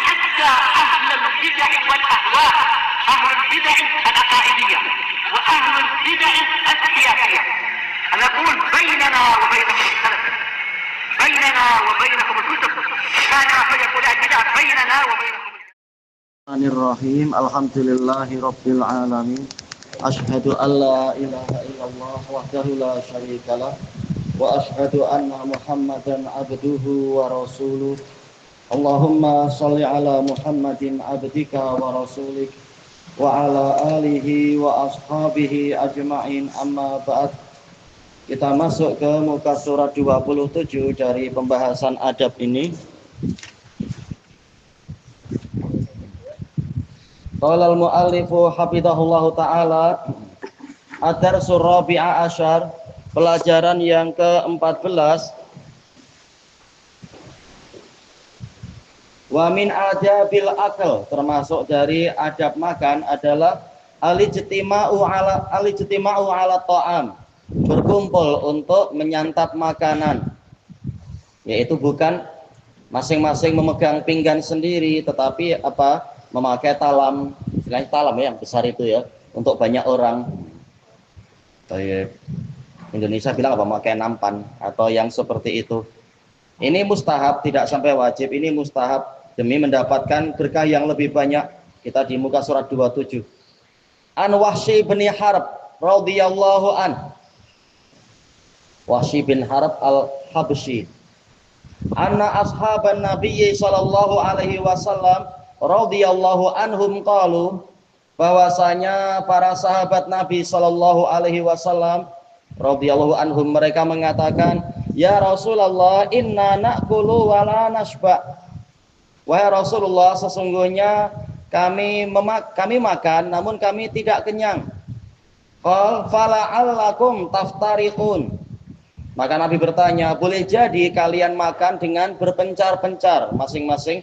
حتى أهل البدع والأهواء، أهل البدع العقائدية وأهل البدع السياسية. أنا أقول بيننا وبينكم السلف، بيننا وبينكم الكتب، كان فيقول البدع بيننا وبينكم. Bismillahirrahmanirrahim. Alhamdulillahi rabbil alamin. Asyhadu an la ilaha illallah wahdahu la syarikalah wa asyhadu anna Muhammadan abduhu wa rasuluh. Allahumma shalli ala Muhammadin abdika wa rasulik wa ala alihi wa ashabihi ajma'in, amma ba'd. Kita masuk ke muka surat 27 dari pembahasan adab ini. Qala al-muallifu hafidhahullahu ta'ala, ad-darsul rabi'a asyar, pelajaran yang ke-14. Wa min adabil akal, termasuk dari adab makan adalah al-ijtima'u ala ta'am, berkumpul untuk menyantap makanan, yaitu bukan masing-masing memegang pinggan sendiri, tetapi memakai talam, istilahnya talam ya, yang besar itu ya, untuk banyak orang. Indonesia bilang memakai nampan atau yang seperti itu. Ini mustahab, tidak sampai wajib. Ini mustahab demi mendapatkan berkah yang lebih banyak. Kita di muka surat 27. An Wahsy bin Harb radhiyallahu an. Wahsy bin Harb al-Habsyi. Anna ashaban Nabi sallallahu alaihi wasallam radhiyallahu anhum qalu, bahwasanya para sahabat Nabi sallallahu alaihi wasallam radhiyallahu anhum, mereka mengatakan, ya Rasulullah, inna na'kulu wa la nashba. Wahai Rasulullah, sesungguhnya kami makan namun kami tidak kenyang. Qal fala'allakum taftariqun. Maka Nabi bertanya, boleh jadi kalian makan dengan berpencar-pencar, masing-masing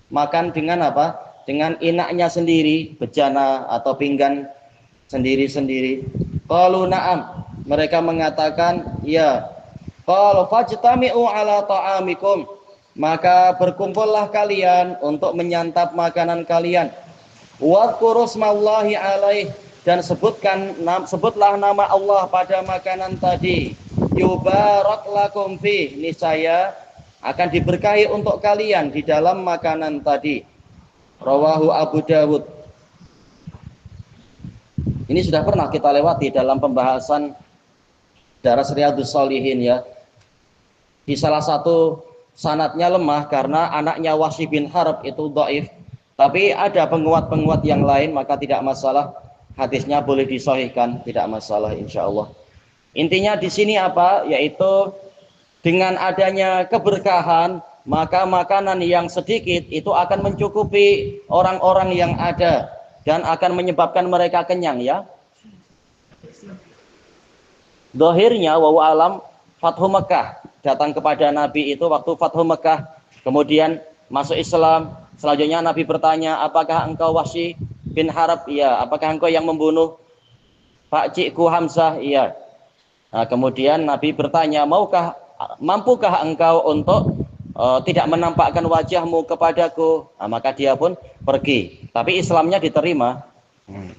makan dengan apa? Dengan inaknya sendiri, bejana atau pinggan sendiri-sendiri. Qalu na'am, mereka mengatakan ya. Qalu fajtami'u ala ta'amikum, maka berkumpullah kalian untuk menyantap makanan kalian. Wadhkuru smallahi alaih, dan sebutlah nama Allah pada makanan tadi. Yubarak lakum fi, niscaya akan diberkahi untuk kalian di dalam makanan tadi. Rawahu Abu Dawud. Ini sudah pernah kita lewati dalam pembahasan Daras Riyadhus Shalihin ya. Di salah satu sanadnya lemah karena anaknya Wahsy bin Harb itu dhaif, tapi ada penguat-penguat yang lain, maka tidak masalah. Hadisnya boleh disahihkan, tidak masalah insyaallah. Intinya di sini apa? Yaitu dengan adanya keberkahan, maka makanan yang sedikit itu akan mencukupi orang-orang yang ada dan akan menyebabkan mereka kenyang ya. Zahirnya wa alam Fathu Mekah, datang kepada Nabi itu waktu Fathu Mekah, kemudian masuk Islam. Selanjutnya Nabi bertanya, apakah engkau Wahsy bin Harb? Iya. Apakah engkau yang membunuh Pak Cikku Hamzah? Iya. Nah, kemudian Nabi bertanya, mampukah engkau untuk tidak menampakkan wajahmu kepadaku? Nah, maka dia pun pergi. Tapi Islamnya diterima.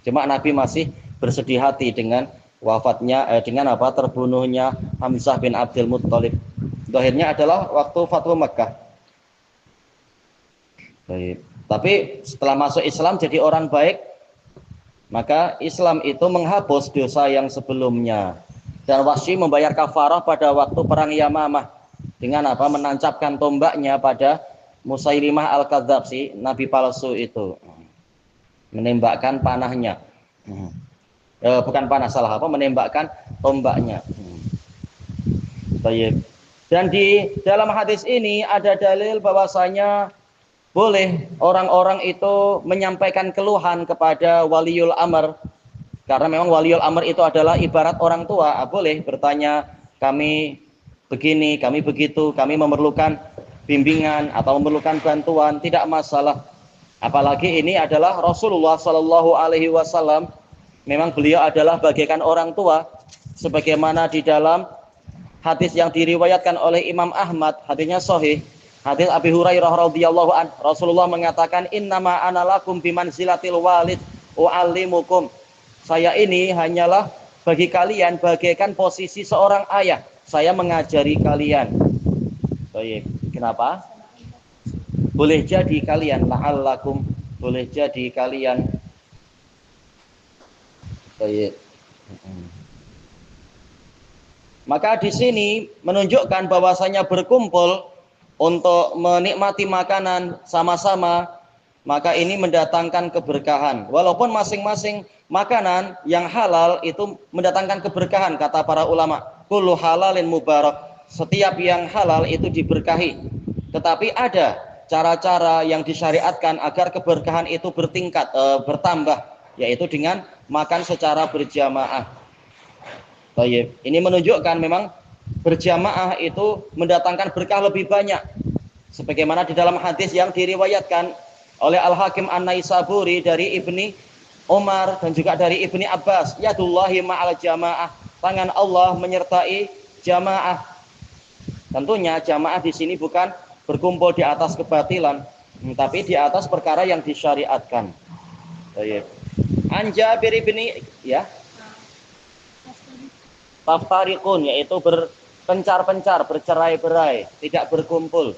Cuma Nabi masih bersedih hati dengan wafatnya, terbunuhnya Hamzah bin Abdul Muttalib. Zahirnya adalah waktu Fathu Makkah. Baik. Tapi setelah masuk Islam jadi orang baik, maka Islam itu menghapus dosa yang sebelumnya. Dan Wahsy membayar kafarah pada waktu perang Yamamah dengan apa? Menancapkan tombaknya pada Musailimah al-Kadzdzab, si nabi palsu itu. Menembakkan panahnya. Bukan panah, salah menembakkan tombaknya. Baik. Dan di dalam hadis ini ada dalil bahwasanya boleh orang-orang itu menyampaikan keluhan kepada waliul amr. Karena memang waliul amr itu adalah ibarat orang tua, boleh bertanya, kami begini, kami begitu, kami memerlukan bimbingan atau memerlukan bantuan, tidak masalah. Apalagi ini adalah Rasulullah Shallallahu Alaihi Wasallam, memang beliau adalah bagaikan orang tua, sebagaimana di dalam hadis yang diriwayatkan oleh Imam Ahmad, hadisnya sahih, Hadis Abi Hurairah radhiyallahu an, Rasulullah mengatakan innama ana lakum bimanzilatil walid uallimukum. Saya ini hanyalah bagi kalian bagaikan posisi seorang ayah. Saya mengajari kalian. Baik, kenapa? Boleh jadi kalian la'allakum, boleh jadi kalian. Baik. Maka di sini menunjukkan bahwasanya berkumpul untuk menikmati makanan sama-sama, maka ini mendatangkan keberkahan. Walaupun masing-masing makanan yang halal itu mendatangkan keberkahan, kata para ulama. Kullu halalin mubarak. Setiap yang halal itu diberkahi. Tetapi ada cara-cara yang disyariatkan agar keberkahan itu bertambah, yaitu dengan makan secara berjamaah. Baik, ini menunjukkan memang berjamaah itu mendatangkan berkah lebih banyak. Sebagaimana di dalam hadis yang diriwayatkan oleh Al-Hakim An-Naisaburi dari Ibni Umar dan juga dari Ibni Abbas, yadullahi ma'al jamaah, tangan Allah menyertai jamaah. Tentunya jamaah di sini bukan berkumpul di atas kebatilan, tapi di atas perkara yang disyariatkan. Baik. Jabir ibni taftariqun, yaitu berpencar-pencar, bercerai-berai, tidak berkumpul.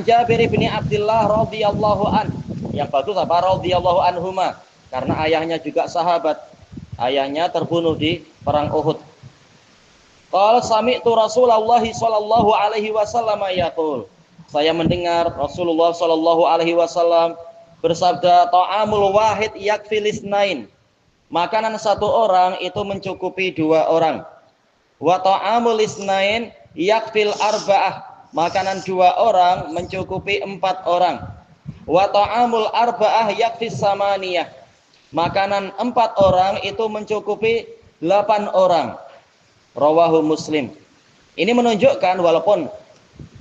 Jabir ibni Abdullah radhiyallahu an, yang bagus apa radhiyallahu anhuma, karena ayahnya juga sahabat. Ayahnya terbunuh di perang Uhud. Qala sami'tu Rasulullah sallallahu alaihi wasallam yaqul. Saya mendengar Rasulullah sallallahu alaihi wasallam bersabda, ta'amul wahid yakfil isnain. Makanan satu orang itu mencukupi dua orang. Wa ta'amul isnain yakfil arba'ah. Makanan dua orang mencukupi empat orang. Wa ta'amul arba'ah yakfis samaniyah. Makanan empat orang itu mencukupi 8 orang. Rawahu Muslim. Ini menunjukkan walaupun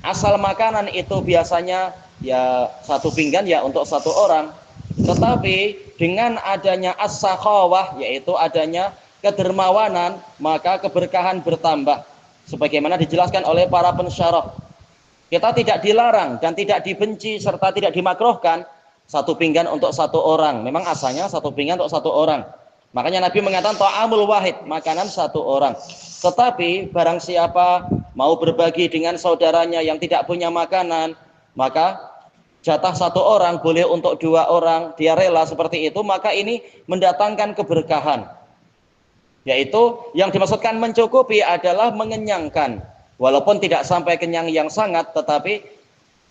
asal makanan itu biasanya ya satu pinggan ya untuk satu orang, tetapi dengan adanya as-sakhawah, yaitu adanya kedermawanan, maka keberkahan bertambah. Sebagaimana dijelaskan oleh para pensyarah, kita tidak dilarang dan tidak dibenci serta tidak dimakruhkan satu pinggan untuk satu orang. Memang asalnya satu pinggan untuk satu orang. Makanya Nabi mengatakan ta'amul wahid, makanan satu orang. Tetapi barang siapa mau berbagi dengan saudaranya yang tidak punya makanan, maka jatah satu orang boleh untuk dua orang, dia rela seperti itu, maka ini mendatangkan keberkahan. Yaitu yang dimaksudkan mencukupi adalah mengenyangkan. Walaupun tidak sampai kenyang yang sangat, tetapi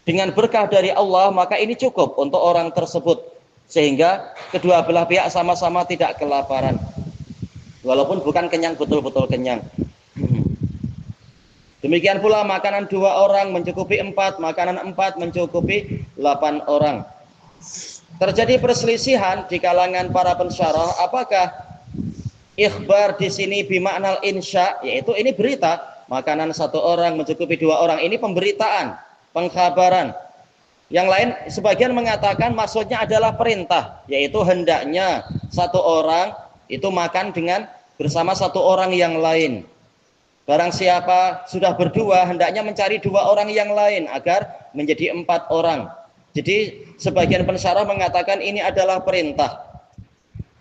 dengan berkah dari Allah, maka ini cukup untuk orang tersebut. Sehingga kedua belah pihak sama-sama tidak kelaparan. Walaupun bukan kenyang, betul-betul kenyang. Demikian pula makanan dua orang mencukupi 4, makanan 4 mencukupi 8 orang. Terjadi perselisihan di kalangan para pensyarah, apakah ikhbar di sini bimaknal insya, yaitu ini berita, makanan satu orang mencukupi dua orang, ini pemberitaan, pengkhabaran. Yang lain sebagian mengatakan maksudnya adalah perintah, yaitu hendaknya satu orang itu makan dengan bersama satu orang yang lain. Barang siapa sudah berdua, hendaknya mencari dua orang yang lain agar menjadi 4 orang. Jadi sebagian pensyarah mengatakan ini adalah perintah.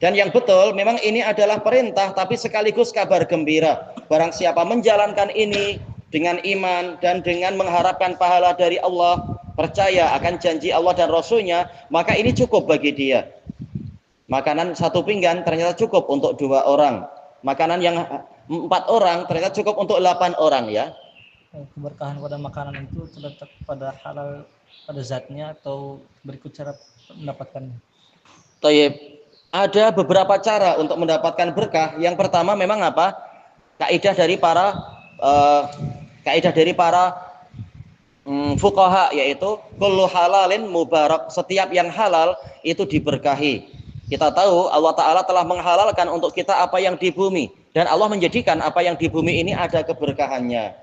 Dan yang betul memang ini adalah perintah, tapi sekaligus kabar gembira. Barang siapa menjalankan ini dengan iman dan dengan mengharapkan pahala dari Allah, percaya akan janji Allah dan Rasulnya, maka ini cukup bagi dia. Makanan satu pinggan ternyata cukup untuk 2 orang. Makanan yang 4 orang ternyata cukup untuk 8 orang ya. Keberkahan pada makanan itu terletak pada halal, pada zatnya, atau berikut cara mendapatkannya? Tayyib. Ada beberapa cara untuk mendapatkan berkah. Yang pertama memang apa? Kaidah dari para fuqaha, yaitu kullu halalin mubarak, setiap yang halal itu diberkahi. Kita tahu Allah Ta'ala telah menghalalkan untuk kita apa yang di bumi, dan Allah menjadikan apa yang di bumi ini ada keberkahannya.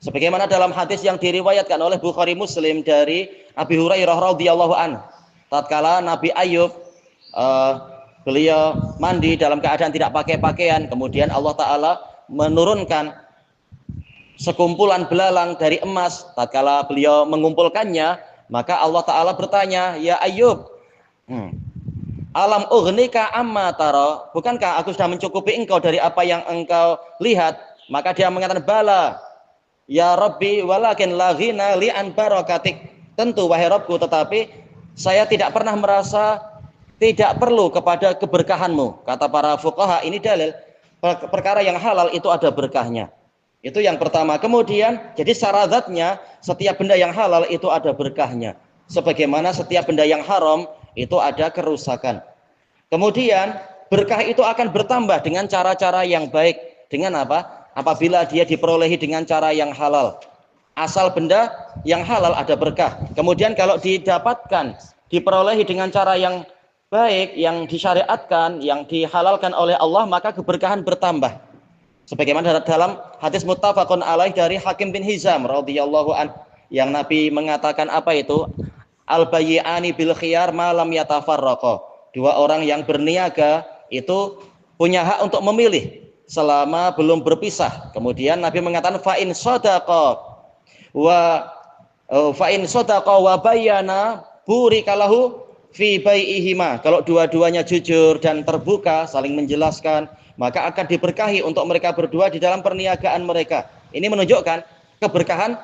Sebagaimana dalam hadis yang diriwayatkan oleh Bukhari Muslim dari Abi Hurairah radhiyallahu an, tatkala Nabi Ayub beliau mandi dalam keadaan tidak pakai pakaian, kemudian Allah Ta'ala menurunkan sekumpulan belalang dari emas. Tatkala beliau mengumpulkannya, maka Allah Ta'ala bertanya, ya Ayub, alam ugnika amma taro, bukankah aku sudah mencukupi engkau dari apa yang engkau lihat? Maka dia mengatakan, bala ya Rabbi walakin la ghina li an barakatik. Tentu wahai Rabbku, tetapi saya tidak pernah merasa tidak perlu kepada keberkahanmu. Kata para fuqaha, ini dalil perkara yang halal itu ada berkahnya. Itu yang pertama. Kemudian jadi syaratnya setiap benda yang halal itu ada berkahnya. Sebagaimana setiap benda yang haram itu ada kerusakan. Kemudian berkah itu akan bertambah dengan cara-cara yang baik. Dengan apa? Apabila dia diperolehi dengan cara yang halal. Asal benda yang halal ada berkah. Kemudian kalau didapatkan, diperolehi dengan cara yang baik, yang disyariatkan, yang dihalalkan oleh Allah, maka keberkahan bertambah. Sebagaimana dalam hadis muttafaqun alaih dari Hakim bin Hizam radhiyallahu an, yang Nabi mengatakan apa itu? Al-bayyi'ani bil khiyar ma lam yatafarraqa. Dua orang yang berniaga itu punya hak untuk memilih selama belum berpisah. Kemudian Nabi mengatakan fa in sadaqa wa bayyana burikalahu fi bai'ihima. Kalau dua-duanya jujur dan terbuka saling menjelaskan, maka akan diberkahi untuk mereka berdua di dalam perniagaan mereka. Ini menunjukkan keberkahan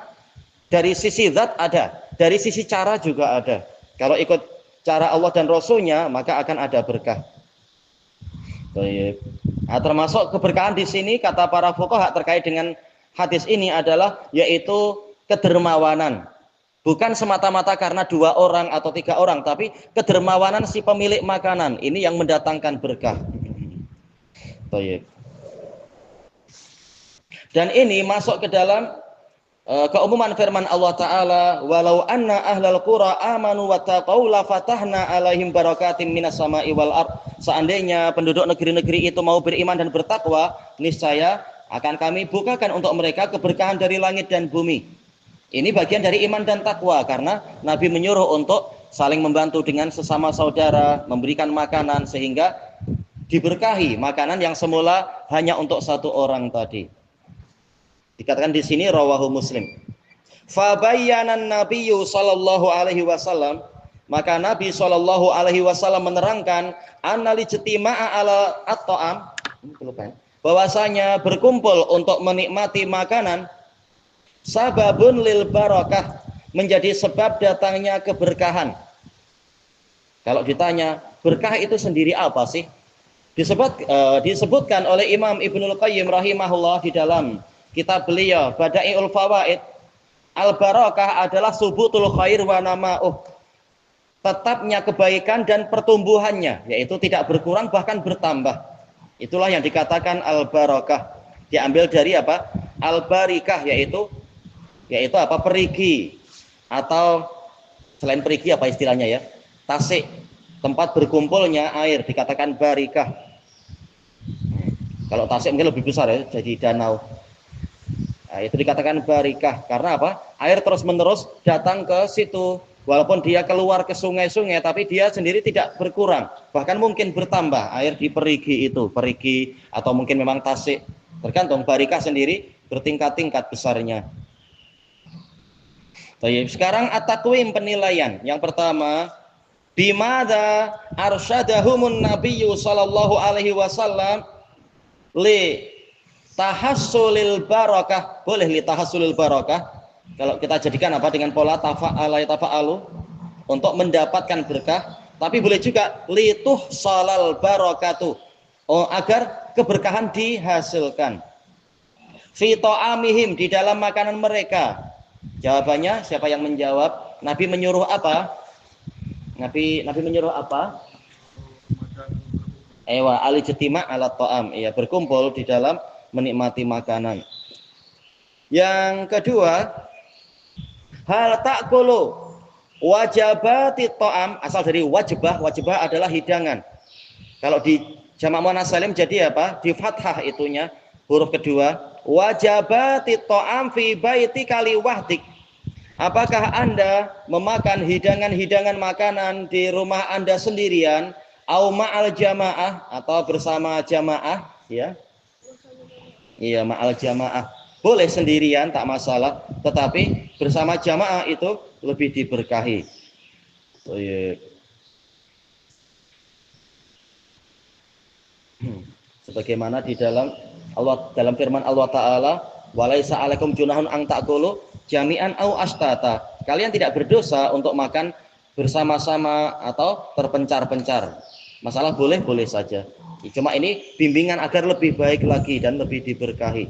dari sisi zat ada, dari sisi cara juga ada. Kalau ikut cara Allah dan Rasulnya, maka akan ada berkah. Nah, termasuk keberkahan di sini kata para fuqaha terkait dengan hadis ini adalah yaitu kedermawanan. Bukan semata-mata karena dua orang atau tiga orang, tapi kedermawanan si pemilik makanan. Ini yang mendatangkan berkah. Dan ini masuk ke dalam keumuman firman Allah Ta'ala, walau anna ahlal qura amanu wa taqaw la fatahna alaihim barakatim minas sama'i wal ard. Seandainya penduduk negeri-negeri itu mau beriman dan bertakwa, niscaya akan kami bukakan untuk mereka keberkahan dari langit dan bumi. Ini bagian dari iman dan takwa, karena Nabi menyuruh untuk saling membantu dengan sesama saudara, memberikan makanan sehingga diberkahi makanan yang semula hanya untuk satu orang tadi. Dikatakan di sini rawahu Muslim. Fa bayyana an-nabiyyu sallallahu alaihi wasallam, maka Nabi sallallahu alaihi wasallam menerangkan annal ijtima'a ala at-ta'am, bahwasanya berkumpul untuk menikmati makanan sababun lil barakah, menjadi sebab datangnya keberkahan. Kalau ditanya berkah itu sendiri apa sih? Disebutkan oleh Imam Ibnul Qayyim rahimahullah di dalam kitab beliau Bada'iul Fawaid, al-barakah adalah subutul khair wa nama'uh, tetapnya kebaikan dan pertumbuhannya, yaitu tidak berkurang bahkan bertambah. Itulah yang dikatakan al-barakah. Diambil dari apa? Al-barikah, yaitu apa? Perigi, atau selain perigi apa istilahnya ya? Tasik, tempat berkumpulnya air, dikatakan barikah. Kalau tasik mungkin lebih besar ya, jadi danau. Nah, itu dikatakan barikah karena apa? Air terus-menerus datang ke situ, walaupun dia keluar ke sungai-sungai, tapi dia sendiri tidak berkurang, bahkan mungkin bertambah. Air di perigi itu, perigi atau mungkin memang tasik, tergantung. Barikah sendiri bertingkat-tingkat besarnya. Sekarang at-taqwim, penilaian. Yang pertama, bimada arsyadahumun nabiyyu sallallahu alaihi wasallam li tahassulil barakah. Boleh li tahassulil barakah. Kalau kita jadikan apa dengan pola tafa'ala tafa'alu, untuk mendapatkan berkah, tapi boleh juga li tuhsalal barakatu, agar keberkahan dihasilkan. Fi ta'amihim, di dalam makanan mereka. Jawabannya siapa yang menjawab? Nabi menyuruh apa? Nabi menyuruh apa? Al-ijtima' ala ta'am, ya, berkumpul di dalam menikmati makanan. Yang kedua, hal ta'kulu wajabati ta'am, asal dari wajibah. Wajibah adalah hidangan. Kalau di jamak muannats salim jadi apa? Di fathah itunya, huruf kedua. Wajabati ta'am fi baiti kali wahdik. Apakah Anda memakan hidangan-hidangan makanan di rumah Anda sendirian, au ma'al jamaah, atau bersama jamaah, ya? Iya, ma'al jamaah, Boleh sendirian tak masalah, tetapi bersama jamaah itu lebih diberkahi. Sebagaimana di dalam firman Allah Ta'ala, walaisa alaikum junahun ang ta'kulu jami'an au astata. Kalian tidak berdosa untuk makan bersama-sama atau terpencar-pencar. Masalah boleh-boleh saja. Cuma ini bimbingan agar lebih baik lagi dan lebih diberkahi.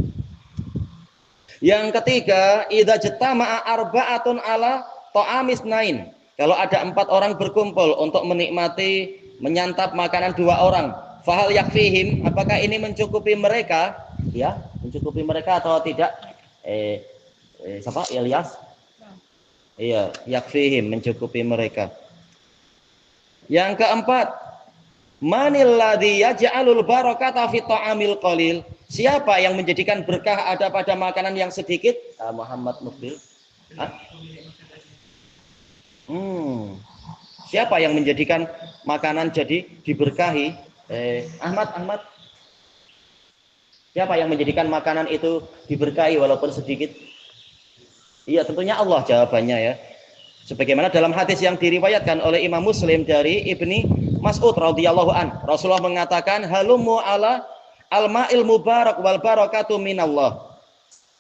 Yang ketiga, idza jatama'a arba'atun ala ta'amis nain. Kalau ada 4 orang berkumpul untuk menikmati menyantap makanan 2 orang, fahal yakfihim, apakah ini mencukupi mereka? Ya, mencukupi mereka atau tidak? Siapa? Ilyas? Iya, yakfihim, mencukupi mereka. Yang keempat, manil ladzi yaj'alul barakata fi ta'amil qalil. Siapa yang menjadikan berkah ada pada makanan yang sedikit? Muhammad Mukbil. Siapa yang menjadikan makanan jadi diberkahi? Ahmad. Siapa yang menjadikan makanan itu diberkahi walaupun sedikit? Iya, tentunya Allah jawabannya ya. Sebagaimana dalam hadis yang diriwayatkan oleh Imam Muslim dari Ibni Mas'ud radhiyallahu an, Rasulullah mengatakan, halumu ala al-ma'il mubarak wal barakatu minallah.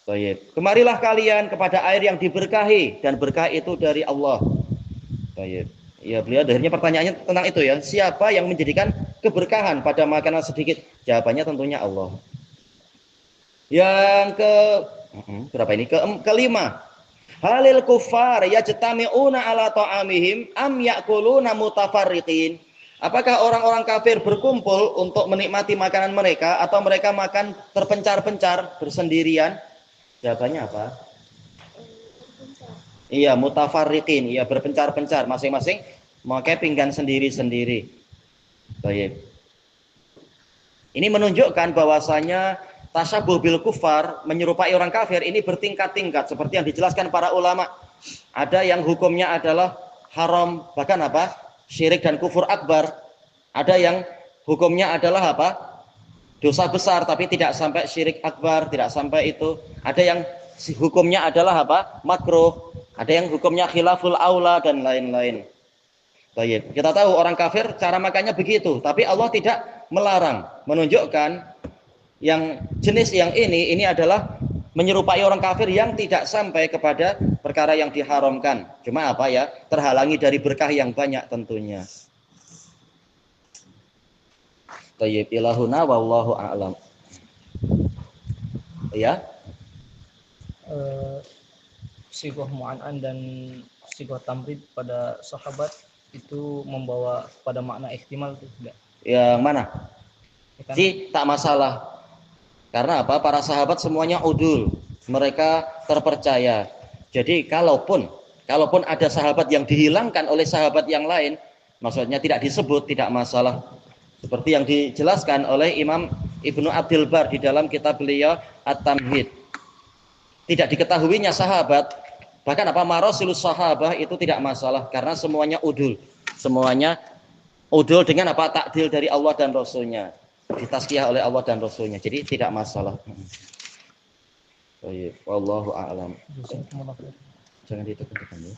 Baik. Kemarilah kalian kepada air yang diberkahi dan berkah itu dari Allah. Baik. Ya, beliau akhirnya pertanyaannya tentang itu ya. Siapa yang menjadikan keberkahan pada makanan sedikit? Jawabannya tentunya Allah. Yang berapa ini? Kelima. Halil kufar yajtami'una ala ta'amihim am ya'kuluna mutafarriqin. Apakah orang-orang kafir berkumpul untuk menikmati makanan mereka atau mereka makan terpencar-pencar bersendirian? Jawabannya apa? Iya, mutafarriqin, iya berpencar-pencar, masing-masing memakai pinggan sendiri-sendiri. Baik. Ini menunjukkan bahwasanya tasyabuh bil kufar, menyerupai orang kafir ini bertingkat-tingkat seperti yang dijelaskan para ulama. Ada yang hukumnya adalah haram, bahkan apa? Syirik dan kufur akbar. Ada yang hukumnya adalah apa? Dosa besar tapi tidak sampai syirik akbar, tidak sampai itu. Ada yang hukumnya adalah apa? Makruh. Ada yang hukumnya khilaful aula dan lain-lain. Baik, kita tahu orang kafir cara makannya begitu, tapi Allah tidak melarang, menunjukkan yang jenis yang ini adalah menyerupai orang kafir yang tidak sampai kepada perkara yang diharamkan. Cuma apa ya? Terhalangi dari berkah yang banyak tentunya. Tayyib ilahuna wallahu a'lam. Ya. Sigoh mu'an'an dan sigoh tamrid pada sahabat itu membawa pada makna ihtimal itu tidak? Yang mana? Ya kan? Tak masalah. Karena apa? Para sahabat semuanya udul. Mereka terpercaya. Jadi kalaupun ada sahabat yang dihilangkan oleh sahabat yang lain, maksudnya tidak disebut, tidak masalah. Seperti yang dijelaskan oleh Imam Ibnu Abdul Bar di dalam kitab beliau At-Tamhid. Tidak diketahuinya sahabat, bahkan apa marasilus sahabah itu tidak masalah karena semuanya udul. Semuanya udul dengan apa? Takdil dari Allah dan Rasulnya. Ditazkiyah oleh Allah dan Rasulnya. Jadi tidak masalah. Baik, wallahu a'lam. Jazakumullah khair. Jangan ditekan-tekan ya.